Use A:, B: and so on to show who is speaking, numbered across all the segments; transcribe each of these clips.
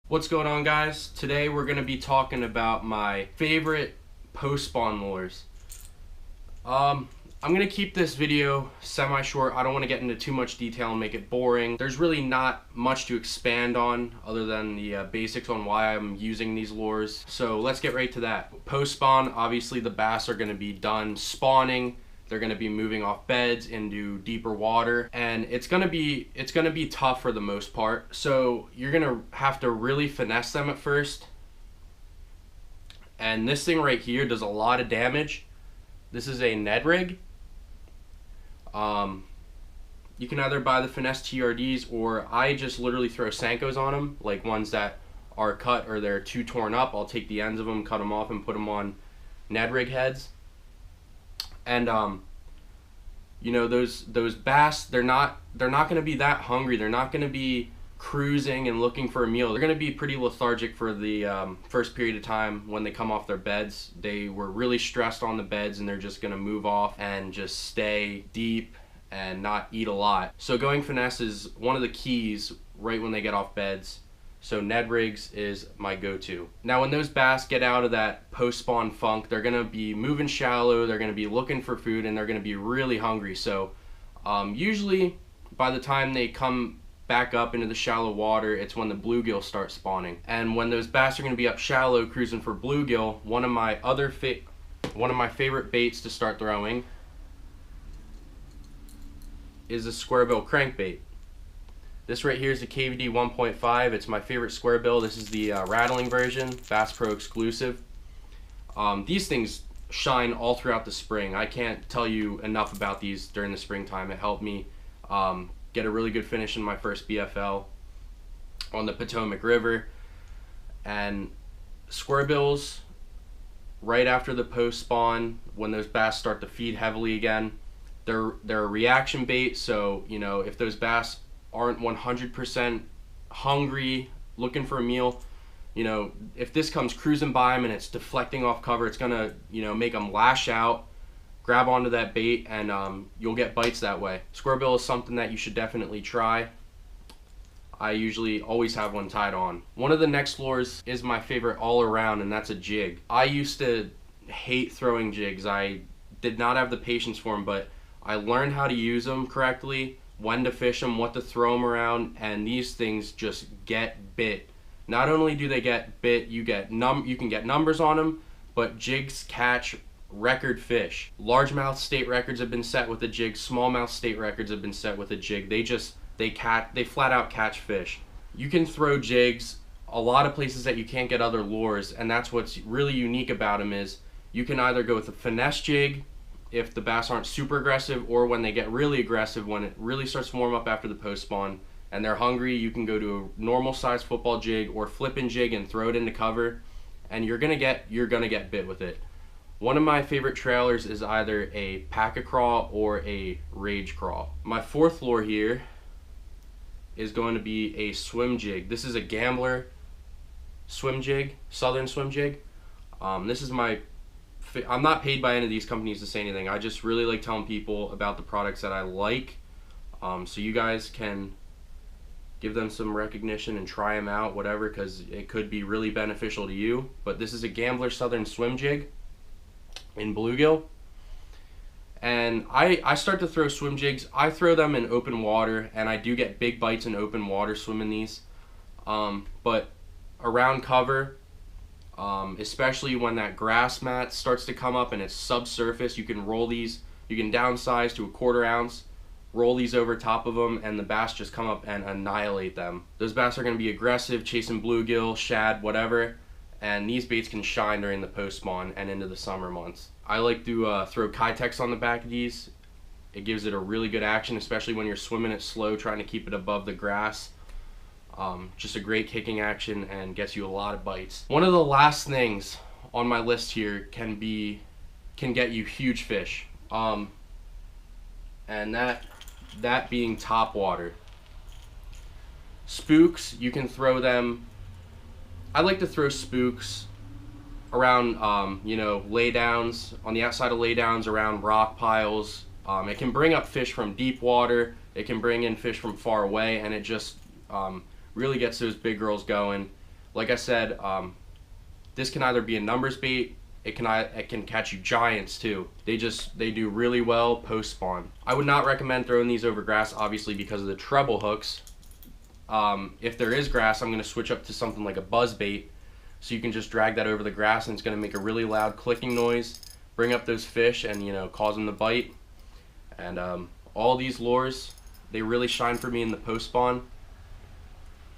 A: What's going on, guys? Today we're going to be talking about my favorite post-spawn lures. I'm going to keep this video semi-short. I don't want to get into too much detail and make it boring. There's really not much to expand on other than the basics on why I'm using these lures. So let's get right to that. Post-spawn, obviously the bass are going to be done spawning. They're going to be moving off beds into deeper water, and it's going to be tough for the most part. So you're going to have to really finesse them at first. And this thing right here does a lot of damage. This is a Ned rig. You can either buy the finesse TRDs, or I just literally throw Senkos on them, like ones that are cut or they're too torn up. I'll take the ends of them, cut them off, and put them on Ned rig heads. And you know, those bass, they're not going to be that hungry. They're not going to be cruising and looking for a meal. They're going to be pretty lethargic for the first period of time when they come off their beds. They were really stressed on the beds, and they're just going to move off and just stay deep and not eat a lot. So going finesse is one of the keys right when they get off beds. So Ned rigs is my go-to. Now when those bass get out of that post-spawn funk, they're gonna be moving shallow, they're gonna be looking for food, and they're gonna be really hungry. So usually by the time they come back up into the shallow water, it's when the bluegill start spawning. And when those bass are gonna be up shallow cruising for bluegill, one of my favorite baits to start throwing is a Squarebill crankbait. This right here is the KVD 1.5. It's my favorite Squarebill. This is the rattling version, Bass Pro exclusive. These things shine all throughout the spring. I can't tell you enough about these during the springtime. It helped me get a really good finish in my first BFL on the Potomac River. And Squarebills, right after the post spawn, when those bass start to feed heavily again, they're a reaction bait. So you know, if those bass aren't 100% hungry, looking for a meal, you know, if this comes cruising by them and it's deflecting off cover, it's gonna, you know, make them lash out, grab onto that bait, and you'll get bites that way. Squarebill is something that you should definitely try. I usually always have one tied on. One of the next lures is my favorite all around, and that's a jig. I used to hate throwing jigs. I did not have the patience for them, but I learned how to use them correctly, when to fish them, what to throw them around, and these things just get bit. Not only do they get bit, you can get numbers on them, but jigs catch record fish. Largemouth state records have been set with a jig. Smallmouth state records have been set with a jig. They flat out catch fish. You can throw jigs a lot of places that you can't get other lures, and that's what's really unique about them. Is you can either go with a finesse jig if the bass aren't super aggressive, or when they get really aggressive, when it really starts to warm up after the post spawn and they're hungry, you can go to a normal size football jig or flipping jig and throw it into cover, and you're gonna get bit with it. One of my favorite trailers is either a pack-a-craw or a rage craw. My fourth lure here is going to be a swim jig. This is a Gambler swim jig, southern swim jig. This is I'm not paid by any of these companies to say anything. I just really like telling people about the products that I like, so you guys can give them some recognition and try them out, whatever, because it could be really beneficial to you. But this is a Gambler Southern Swim Jig in bluegill, and I start to throw swim jigs. I throw them in open water, and I do get big bites in open water swimming these, but around cover, especially when that grass mat starts to come up and it's subsurface, you can roll these, you can downsize to a 1/4 ounce, roll these over top of them, and the bass just come up and annihilate them. Those bass are going to be aggressive, chasing bluegill, shad, whatever, and these baits can shine during the post spawn and into the summer months. I like to throw Kitex on the back of these. It gives it a really good action, especially when you're swimming it slow, trying to keep it above the grass. Just a great kicking action and gets you a lot of bites. One of the last things on my list here can get you huge fish, and that being Topwater. Spooks, you can throw them. I like to throw spooks around you know, laydowns, on the outside of laydowns, around rock piles. It can bring up fish from deep water, it can bring in fish from far away, and it just really gets those big girls going. Like I said, this can either be a numbers bait, it can catch you giants too. They do really well post spawn. I would not recommend throwing these over grass, obviously, because of the treble hooks. If there is grass, I'm going to switch up to something like a buzz bait, so you can just drag that over the grass and it's going to make a really loud clicking noise, bring up those fish, and cause them to bite. And all these lures, they really shine for me in the post spawn.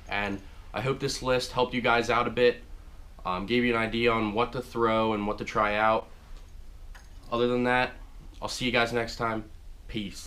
A: And I hope this list helped you guys out a bit, gave you an idea on what to throw and what to try out. Other than that, I'll see you guys next time. Peace.